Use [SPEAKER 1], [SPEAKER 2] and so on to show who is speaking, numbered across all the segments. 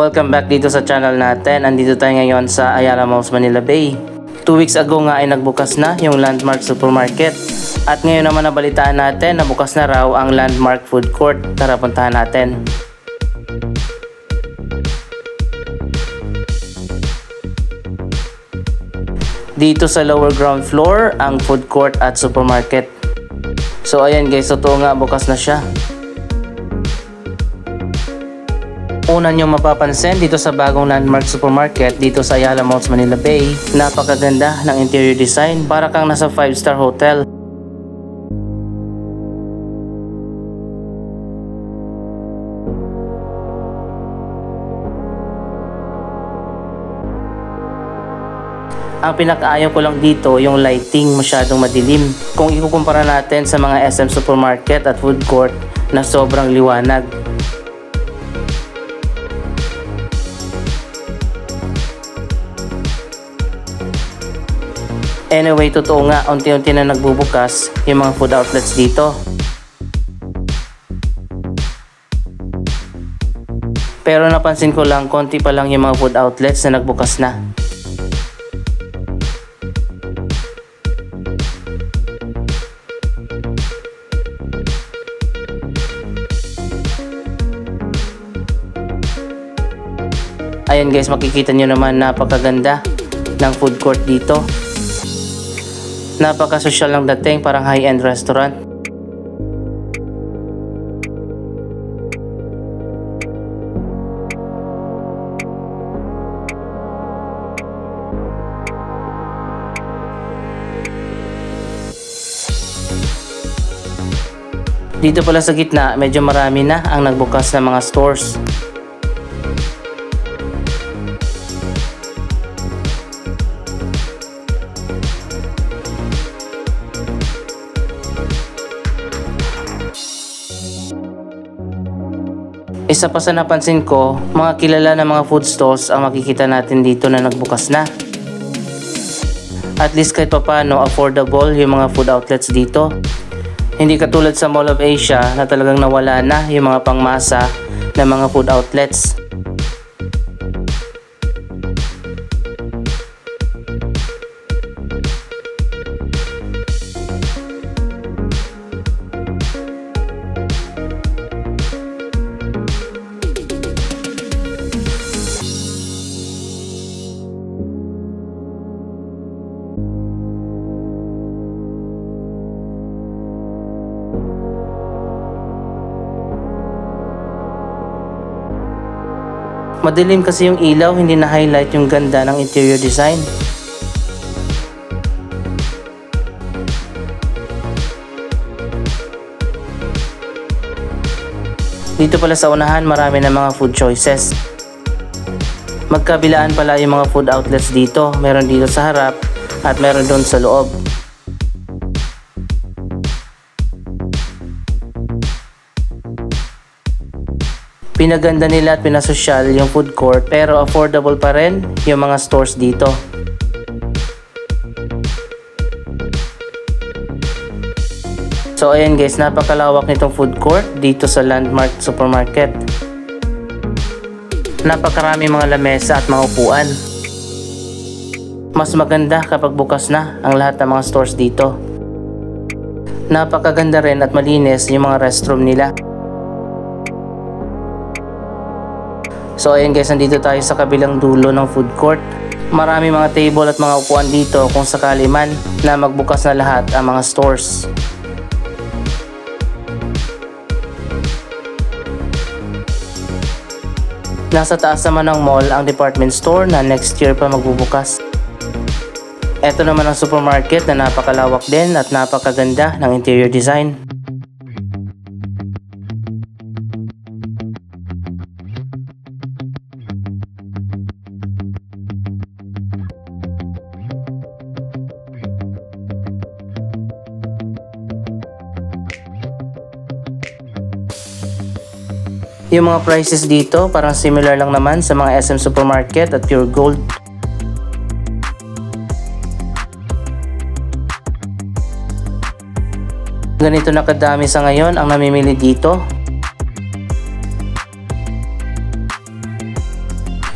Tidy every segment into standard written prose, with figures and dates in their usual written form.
[SPEAKER 1] Welcome back dito sa channel natin. Andito tayo ngayon sa Ayala Malls, Manila Bay. 2 weeks ago nga ay nagbukas na yung Landmark Supermarket. At ngayon naman nabalitaan natin na bukas na raw ang Landmark Food Court. Tara puntahan natin. Dito sa lower ground floor ang food court at supermarket. So ayan guys, totoo nga bukas na siya. Una nyo mapapansin dito sa bagong Landmark Supermarket dito sa Ayala Malls, Manila Bay, napakaganda ng interior design, para kang nasa 5-star hotel. Ang pinakaayaw ko lang dito yung lighting, masyadong madilim. Kung ikukumpara natin sa mga SM Supermarket at food court na sobrang liwanag. Anyway, totoo nga, unti-unti na nagbubukas yung mga food outlets dito. Pero napansin ko lang, konti pa lang yung mga food outlets na nagbukas na. Ayan guys, makikita nyo naman napakaganda ng food court dito. Napaka-social ng dating, parang high-end restaurant. Dito pala sa gitna, medyo marami na ang nagbukas na mga stores. Isa pa sa napansin ko, mga kilala na mga food stalls ang makikita natin dito na nagbukas na. At least kahit papano affordable yung mga food outlets dito. Hindi katulad sa Mall of Asia na talagang nawala na yung mga pangmasa na mga food outlets. Madilim kasi yung ilaw, hindi na-highlight yung ganda ng interior design. Dito pala sa unahan, marami na mga food choices. Magkabilaan pala yung mga food outlets dito. Meron dito sa harap at meron doon sa loob. Pinaganda nila at pinasosyal yung food court, pero affordable pa rin yung mga stores dito. So ayan guys, napakalawak nitong food court dito sa Landmark Supermarket. Napakarami mga lamesa at mga upuan. Mas maganda kapag bukas na ang lahat ng mga stores dito. Napakaganda rin at malinis yung mga restroom nila. So ayan guys, nandito tayo sa kabilang dulo ng food court. Marami mga table at mga upuan dito kung sakali man na magbukas na lahat ang mga stores. Nasa taas naman ng mall ang department store na next year pa magbubukas. Ito naman ang supermarket na napakalawak din at napakaganda ng interior design. Yung mga prices dito parang similar lang naman sa mga SM Supermarket at Pure Gold. Ganito na kadami sa ngayon ang namimili dito.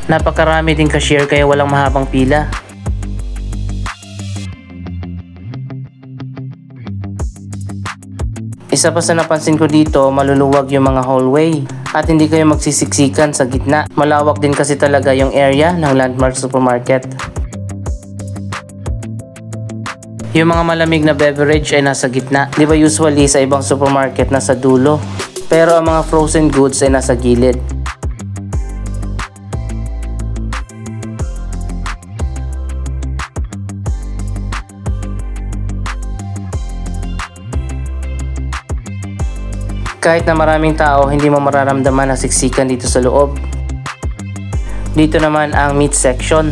[SPEAKER 1] Napakarami din cashier kaya walang mahabang pila. Isa pa sa napansin ko dito, maluluwag yung mga hallway at hindi kayo magsisiksikan sa gitna. Malawak din kasi talaga yung area ng Landmark Supermarket. Yung mga malamig na beverage ay nasa gitna. Di ba usually sa ibang supermarket nasa dulo? Pero ang mga frozen goods ay nasa gilid. Kahit na maraming tao, hindi mo mararamdaman ang siksikan dito sa loob. Dito naman ang meat section.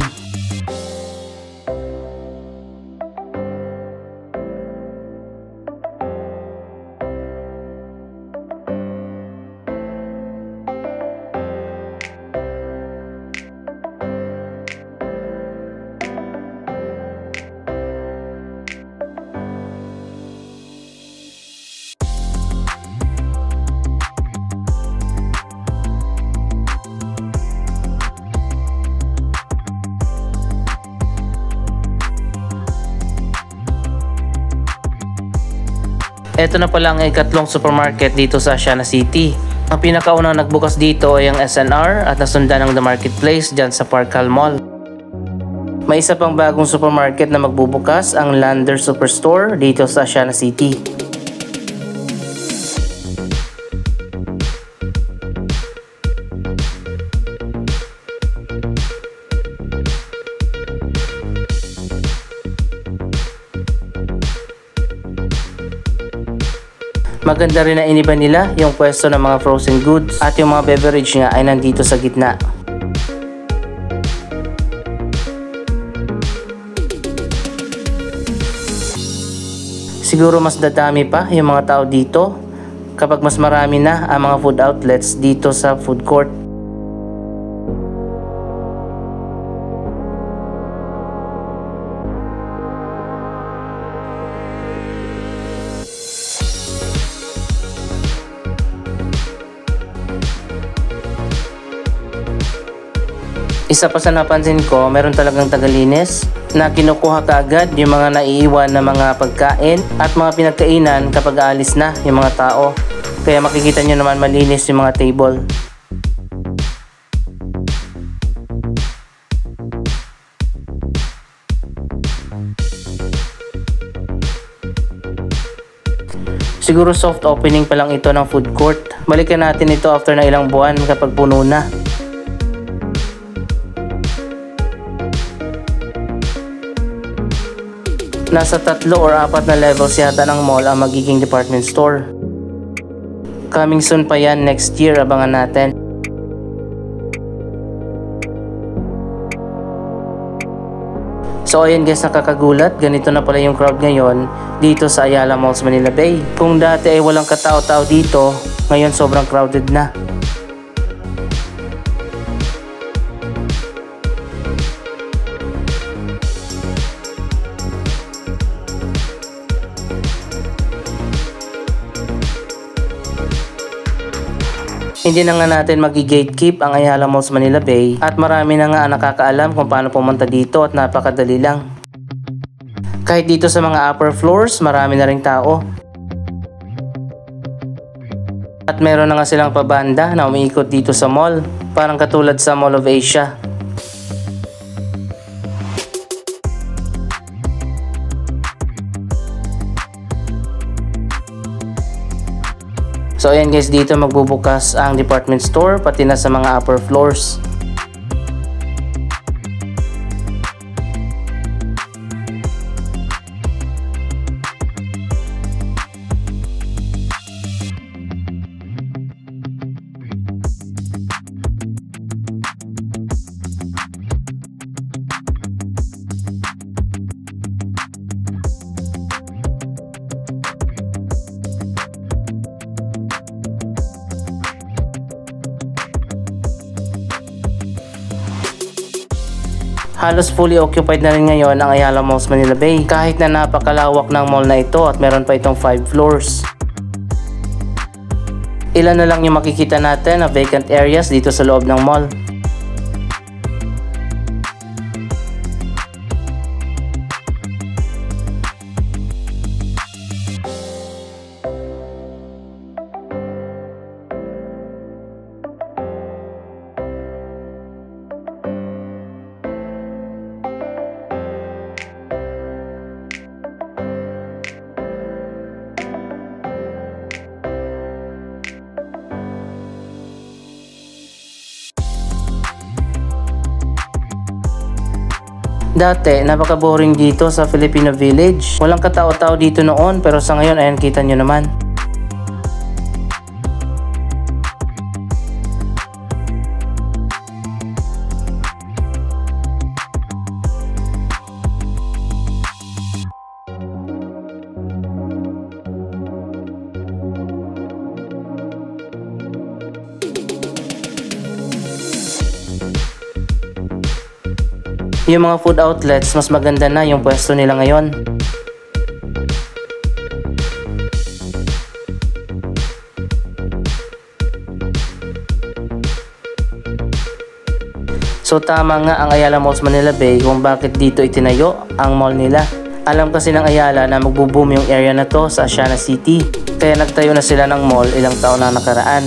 [SPEAKER 1] Ito na pala ang ikatlong supermarket dito sa Asiana City. Ang pinakaunang nagbukas dito ay ang SNR at nasundan ng The Marketplace dyan sa Parkal Mall. May isa pang bagong supermarket na magbubukas, ang Lander Superstore dito sa Asiana City. Maganda rin na iniba nila yung pwesto ng mga frozen goods at yung mga beverage nga ay nandito sa gitna. Siguro mas dadami pa yung mga tao dito kapag mas marami na ang mga food outlets dito sa food court. Isa pa sa napansin ko, meron talagang tagalinis na kinukuha kaagad yung mga naiiwan na mga pagkain at mga pinagkainan kapag aalis na yung mga tao. Kaya makikita nyo naman malinis yung mga table. Siguro soft opening pa lang ito ng food court. Balikan natin ito after na ilang buwan kapag puno na. Nasa 3 or 4 na levels yata ng mall ang magiging department store. Coming soon pa yan next year, abangan natin. So ayan guys, nakakagulat, ganito na pala yung crowd ngayon dito sa Ayala Malls Manila Bay. Kung dati ay walang katao-tao dito, ngayon sobrang crowded na. Hindi na nga natin magi-gatekeep ang Ayala Malls Manila Bay at marami na nga ang nakakaalam kung paano pumunta dito at napakadali lang. Kahit dito sa mga upper floors, marami na ring tao. At meron na nga silang pabanda na umiikot dito sa mall, parang katulad sa Mall of Asia. So ayan guys, dito magbubukas ang department store pati na sa mga upper floors. Halos fully occupied na rin ngayon ang Ayala Malls Manila Bay kahit na napakalawak ng mall na ito at meron pa itong 5 floors. Ilan na lang yung makikita natin na vacant areas dito sa loob ng mall. Dati, napaka-boring dito sa Filipino Village. Walang katao-tao dito noon, pero sa ngayon, ayan, kita nyo naman. Yung mga food outlets, mas maganda na yung pwesto nila ngayon. So tama nga ang Ayala Malls Manila Bay kung bakit dito itinayo ang mall nila. Alam kasi ng Ayala na magbo-boom yung area na to sa Asiana City. Kaya nagtayo na sila ng mall ilang taon na nakaraan.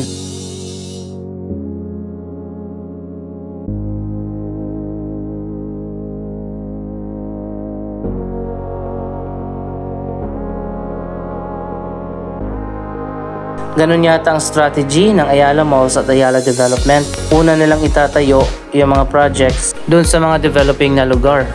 [SPEAKER 1] Ganun yata ang strategy ng Ayala Malls at Ayala Development. Una nilang itatayo yung mga projects dun sa mga developing na lugar.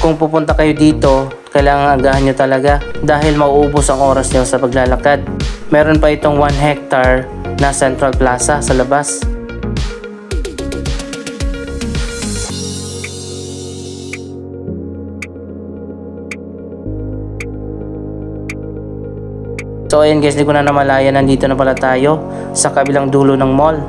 [SPEAKER 1] Kung pupunta kayo dito, kailangan agahan nyo talaga dahil mauubos ang oras nyo sa paglalakad. Meron pa itong 1 hectare na Central Plaza sa labas. So ayun guys, di ko na namalaya, nandito na pala tayo sa kabilang dulo ng mall.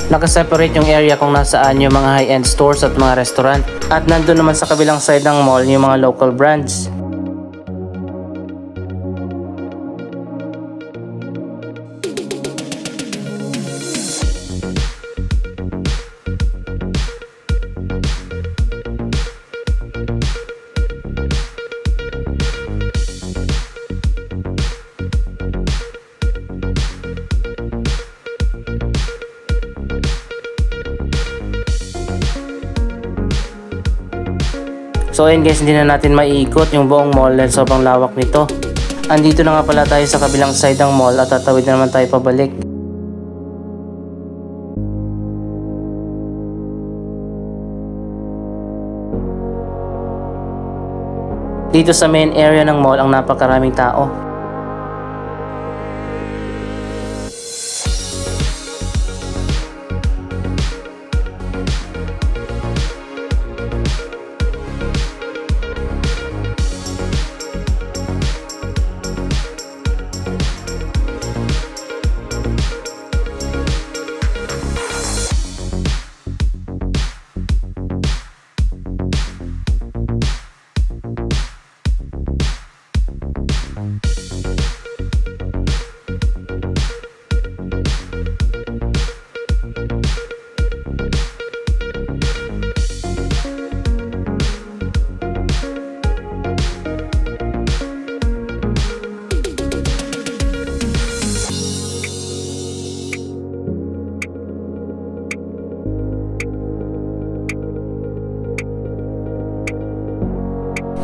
[SPEAKER 1] Nakaseparate yung area kung nasaan yung mga high-end stores at mga restaurant. At nandun naman sa kabilang side ng mall yung mga local brands. So ayun guys, hindi na natin maiikot yung buong mall dahil sobrang lawak nito. Andito na nga pala tayo sa kabilang side ng mall at tatawid na naman tayo pabalik. Dito sa main area ng mall ang napakaraming tao.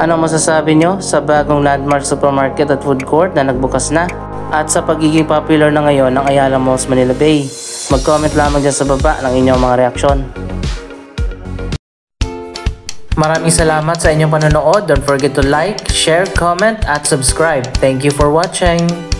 [SPEAKER 1] Anong masasabi nyo sa bagong landmark supermarket at food court na nagbukas na? At sa pagiging popular na ngayon ng Ayala Malls Manila Bay? Mag-comment lamang dyan sa baba ng inyong mga reaksyon. Maraming salamat sa inyong panonood. Don't forget to like, share, comment at subscribe. Thank you for watching!